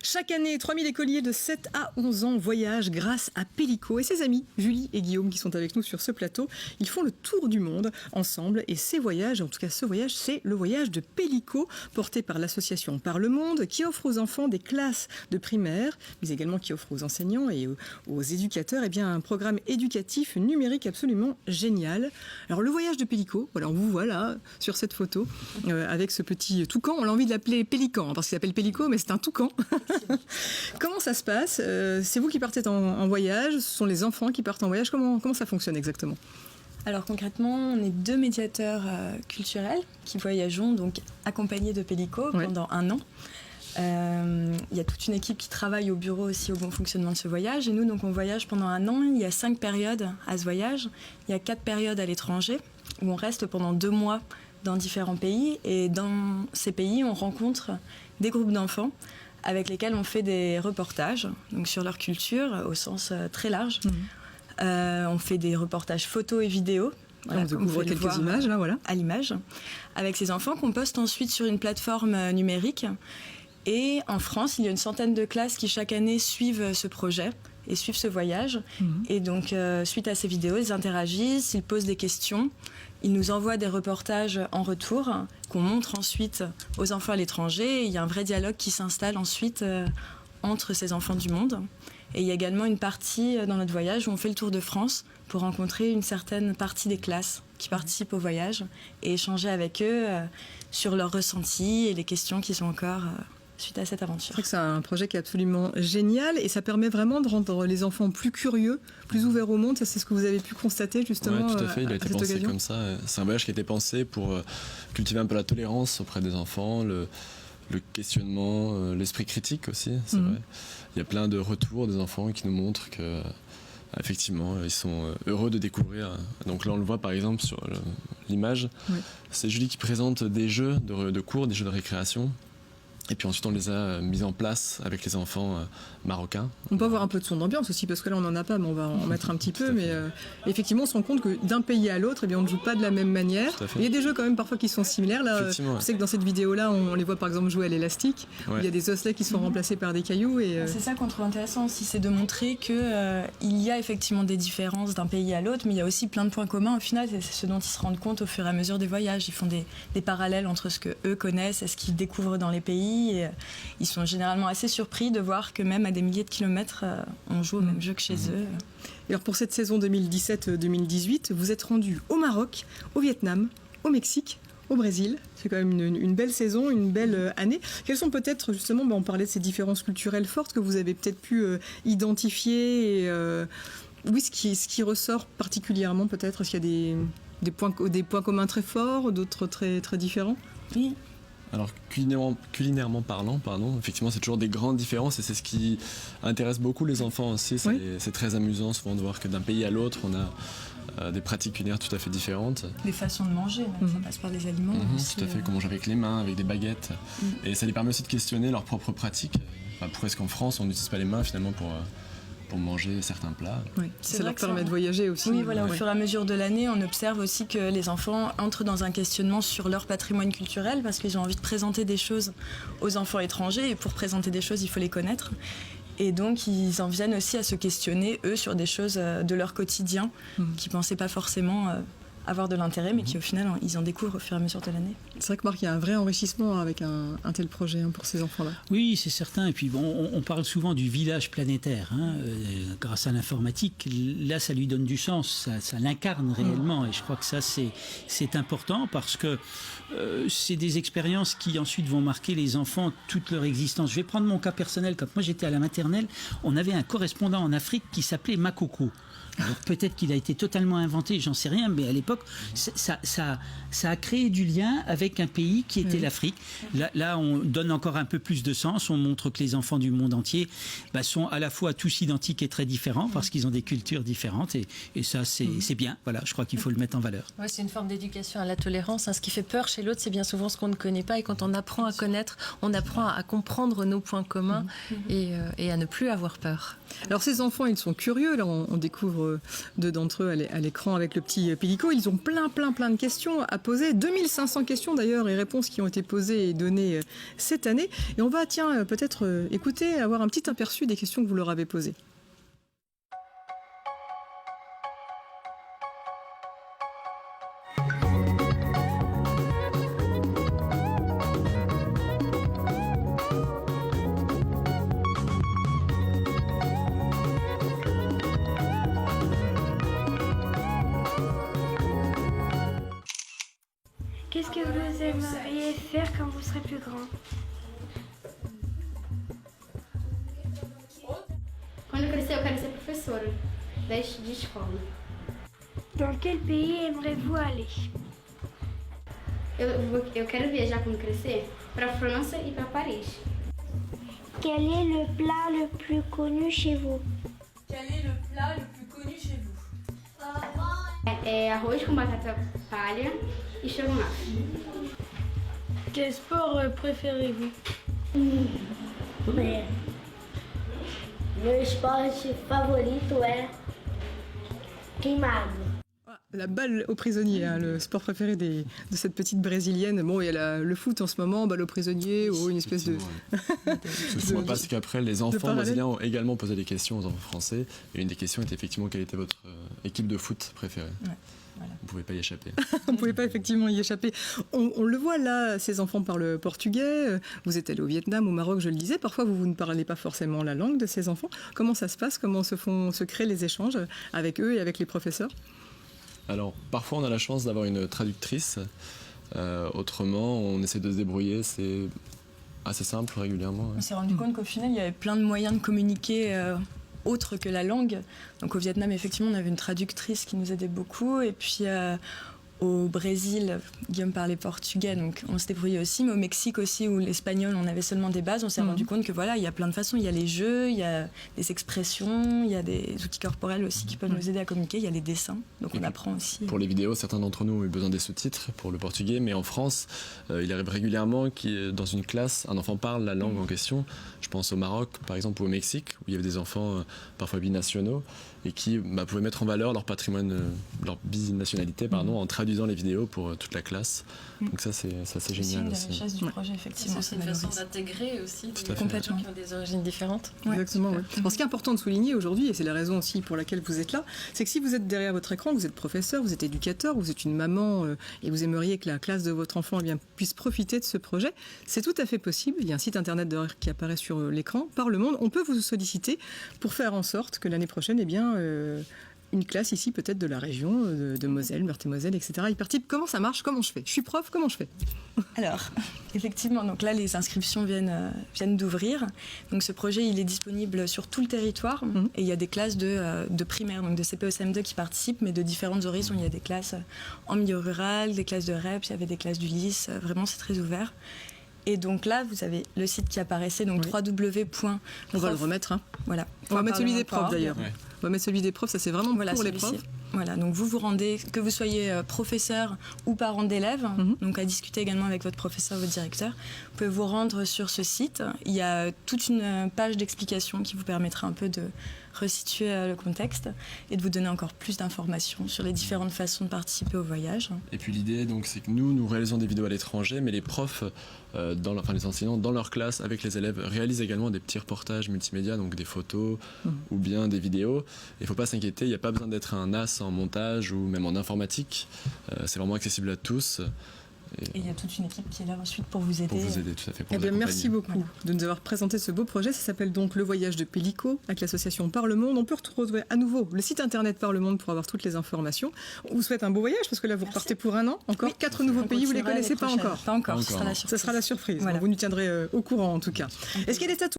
Chaque année, 3000 écoliers de 7 à 11 ans voyagent grâce à Pélico et ses amis, Julie et Guillaume, qui sont avec nous sur ce plateau. Ils font le tour du monde ensemble et ces voyages, en tout cas ce voyage, c'est le voyage de Pélico, porté par l'association Par le Monde, qui offre aux enfants des classes de primaire, mais également qui offre aux enseignants et aux éducateurs un programme éducatif numérique absolument génial. Alors le voyage de Pélico, voilà, on vous voit là sur cette photo avec ce petit toucan. On a envie de l'appeler Pélican parce qu'il s'appelle Pélico, mais c'est un toucan. Comment ça se passe? C'est vous qui partez en voyage? Ce sont les enfants qui partent en voyage? Comment ça fonctionne exactement? Alors concrètement, on est 2 médiateurs culturels qui voyageons donc accompagnés de Pélico pendant 1 an. Il y a toute une équipe qui travaille au bureau aussi au bon fonctionnement de ce voyage. Et nous, donc, on voyage pendant 1 an. Il y a 5 périodes à ce voyage. Il y a 4 périodes à l'étranger où on reste pendant 2 mois dans différents pays. Et dans ces pays, on rencontre des groupes d'enfants avec lesquels on fait des reportages donc sur leur culture au sens très large. On fait des reportages photos et vidéos. Voilà, on découvre quelques images là, voilà. À l'image, avec ces enfants qu'on poste ensuite sur une plateforme numérique. Et en France, il y a une centaine de classes qui chaque année suivent ce projet et suivent ce voyage. Et donc, suite à ces vidéos, ils interagissent, ils posent des questions, ils nous envoient des reportages en retour qu'on montre ensuite aux enfants à l'étranger. Et il y a un vrai dialogue qui s'installe ensuite entre ces enfants du monde. Et il y a également une partie dans notre voyage où on fait le tour de France pour rencontrer une certaine partie des classes qui participent au voyage et échanger avec eux sur leurs ressentis et les questions qu'ils ont encore suite à cette aventure. C'est vrai que c'est un projet qui est absolument génial et ça permet vraiment de rendre les enfants plus curieux, plus ouverts au monde. Ça, c'est ce que vous avez pu constater justement. Oui, tout à fait. Il a été pensé occasion. comme ça. C'est un voyage qui a été pensé pour cultiver un peu la tolérance auprès des enfants, le questionnement, l'esprit critique aussi, c'est vrai. Il y a plein de retours des enfants qui nous montrent que effectivement, ils sont heureux de découvrir. Donc là, on le voit par exemple sur l'image. C'est Julie qui présente des jeux de cours, des jeux de récréation. Et puis ensuite, on les a mis en place avec les enfants marocains. On peut avoir un peu de son d'ambiance aussi, parce que là, on n'en a pas, mais on va en mettre un petit peu. Mais effectivement, on se rend compte que d'un pays à l'autre, on ne joue pas de la même manière. Il y a des jeux quand même parfois qui sont similaires. Là, je sais que dans cette vidéo-là, on les voit par exemple jouer à l'élastique. Il y a des osselets qui sont remplacés par des cailloux. C'est ça qu'on trouve intéressant aussi, c'est de montrer qu'il y a effectivement des différences d'un pays à l'autre, mais il y a aussi plein de points communs au final. C'est ce dont ils se rendent compte au fur et à mesure des voyages. Ils font des parallèles entre ce qu'eux connaissent et ce qu'ils découvrent dans les pays. Et ils sont généralement assez surpris de voir que même à des milliers de kilomètres, on joue au même jeu que chez eux. Et alors pour cette saison 2017-2018, vous êtes rendu au Maroc, au Vietnam, au Mexique, au Brésil. C'est quand même une belle saison, une belle année. Quelles sont peut-être justement, on parlait de ces différences culturelles fortes que vous avez peut-être pu identifier et, oui, ce qui ressort particulièrement peut-être. Est-ce qu'il y a des points communs très forts, d'autres très, très différents? Oui. Alors culinairement parlant, effectivement c'est toujours des grandes différences et c'est ce qui intéresse beaucoup les enfants aussi. C'est très amusant souvent de voir que d'un pays à l'autre on a des pratiques culinaires tout à fait différentes. Des façons de manger, même, ça passe par les aliments. Tout à fait, qu'on mange avec les mains, avec des baguettes. Et ça les permet aussi de questionner leurs propres pratiques. Pourquoi est-ce qu'en France on n'utilise pas les mains finalement pour manger certains plats. Ça leur permet de voyager aussi. Oui, voilà, au fur et à mesure de l'année, on observe aussi que les enfants entrent dans un questionnement sur leur patrimoine culturel parce qu'ils ont envie de présenter des choses aux enfants étrangers et pour présenter des choses, il faut les connaître. Et donc, ils en viennent aussi à se questionner, eux, sur des choses de leur quotidien qu'ils ne pensaient pas forcément avoir de l'intérêt, mais qui au final, ils en découvrent au fur et à mesure de l'année. C'est vrai que Marc, il y a un vrai enrichissement avec un tel projet pour ces enfants-là. Oui, c'est certain. Et puis on parle souvent du village planétaire. Grâce à l'informatique, là, ça lui donne du sens, ça l'incarne réellement. Et je crois que ça, c'est important parce que c'est des expériences qui ensuite vont marquer les enfants toute leur existence. Je vais prendre mon cas personnel. Quand moi j'étais à la maternelle, on avait un correspondant en Afrique qui s'appelait Makoko. Alors peut-être qu'il a été totalement inventé, j'en sais rien, mais à l'époque, ça a créé du lien avec un pays qui était l'Afrique. Là, on donne encore un peu plus de sens. On montre que les enfants du monde entier sont à la fois tous identiques et très différents parce qu'ils ont des cultures différentes. Et ça, c'est bien. Voilà, je crois qu'il faut le mettre en valeur. Ouais, c'est une forme d'éducation à la tolérance. Ce qui fait peur chez l'autre, c'est bien souvent ce qu'on ne connaît pas. Et quand on apprend à connaître, on apprend à comprendre nos points communs et à ne plus avoir peur. Alors ces enfants, ils sont curieux. Là, on découvre nombre d'entre eux à l'écran avec le petit Pélico. Ils ont plein de questions à poser. 2500 questions d'ailleurs et réponses qui ont été posées et données cette année. Et on va, peut-être écouter, avoir un petit aperçu des questions que vous leur avez posées. Qu'est-ce que vous aimeriez faire quand vous serez plus grand? Quando eu crescer, eu quero ser professora de escola. Dans quel pays aimeriez-vous aller? Eu quero viajar quando crescer para França e para Paris. Quel est le plat le plus connu chez vous? Quel est le plat le plus connu chez vous? É arroz com batata palha e estrogonofe. Quel sport préférez-vous? Meu esporte favorito é queimado. La balle aux prisonniers, le sport préféré de cette petite brésilienne. Bon, il y a le foot en ce moment, balle aux prisonniers, ou une espèce de... Parce qu'après, les enfants brésiliens ont également posé des questions aux enfants français. Et une des questions était effectivement quelle était votre équipe de foot préférée. Ouais, voilà. Vous ne pouvez pas y échapper. On ne pouvait pas effectivement y échapper. On le voit là, ces enfants parlent portugais. Vous êtes allé au Vietnam, au Maroc, je le disais. Parfois, vous ne parlez pas forcément la langue de ces enfants. Comment ça se passe? Comment se créent les échanges avec eux et avec les professeurs? Alors, parfois, on a la chance d'avoir une traductrice. Autrement, on essaie de se débrouiller. C'est assez simple régulièrement. On s'est rendu compte qu'au final, il y avait plein de moyens de communiquer autres que la langue. Donc au Vietnam, effectivement, on avait une traductrice qui nous aidait beaucoup. Et puis au Brésil, Guillaume parlait portugais, donc on se débrouillait aussi. Mais au Mexique aussi, où l'espagnol, on avait seulement des bases, on s'est rendu compte que voilà, il y a plein de façons. Il y a les jeux, il y a des expressions, il y a des outils corporels aussi qui peuvent nous aider à communiquer. Il y a les dessins, donc on apprend aussi. Pour les vidéos, certains d'entre nous ont eu besoin des sous-titres pour le portugais, mais en France, il arrive régulièrement que dans une classe, un enfant parle la langue en question. Je pense au Maroc, par exemple, ou au Mexique, où il y avait des enfants parfois binationaux et qui pouvaient mettre en valeur leur patrimoine, leur binationalité, en traduisant les vidéos pour toute la classe. Donc ça, c'est génial aussi. C'est une des richesses du projet, effectivement. C'est une façon d'intégrer aussi des gens Complètement. qui ont des origines différentes. Exactement. Ouais. Alors, ce qui est important de souligner aujourd'hui, et c'est la raison aussi pour laquelle vous êtes là, c'est que si vous êtes derrière votre écran, vous êtes professeur, vous êtes éducateur, vous êtes une maman et vous aimeriez que la classe de votre enfant puisse profiter de ce projet, c'est tout à fait possible. Il y a un site internet qui apparaît sur l'écran, Par le Monde. On peut vous solliciter pour faire en sorte que l'année prochaine, une classe ici peut-être de la région, de Moselle, Meurthe-et-Moselle, etc. Hypertype, comment ça marche? Comment je fais? Je suis prof, comment je fais? Alors, effectivement, donc là, les inscriptions viennent d'ouvrir. Donc ce projet, il est disponible sur tout le territoire. Et il y a des classes de primaire, donc de CPE-CM2 qui participent, mais de différentes horizons. Il y a des classes en milieu rural, des classes de REP, il y avait des classes d'Ulysse. Vraiment, c'est très ouvert. Et donc là, vous avez le site qui apparaissait, donc www.prof. On va le remettre. Voilà. On va mettre celui des profs d'ailleurs. Ouais. On va mettre celui des profs, ça c'est vraiment pour les profs. Voilà, donc vous vous rendez, que vous soyez professeur ou parent d'élèves, donc à discuter également avec votre professeur, votre directeur. Vous pouvez vous rendre sur ce site. Il y a toute une page d'explication qui vous permettra un peu de resituer le contexte et de vous donner encore plus d'informations sur les différentes façons de participer au voyage. Et puis l'idée, donc, c'est que nous réalisons des vidéos à l'étranger, mais les profs, les enseignants, dans leur classe, avec les élèves, réalisent également des petits reportages multimédia, donc des photos ou bien des vidéos. Il ne faut pas s'inquiéter, il n'y a pas besoin d'être un as en montage ou même en informatique. C'est vraiment accessible à tous. Et il y a toute une équipe qui est là ensuite pour vous aider. Pour vous aider, tout à fait. Pour Eh vous bien, accompagner. merci beaucoup de nous avoir présenté ce beau projet. Ça s'appelle donc Le Voyage de Pélico avec l'association Par le Monde. On peut retrouver à nouveau le site internet Par le Monde pour avoir toutes les informations. On vous souhaite un beau voyage parce que là, vous repartez pour un an. Encore 4 nouveaux pays, vous ne les connaissez pas encore. Pas encore, Pas ce sera encore. la surprise. Ça sera la surprise. Voilà. Vous nous tiendrez au courant en tout cas. Est-ce qu'il y a des tatouages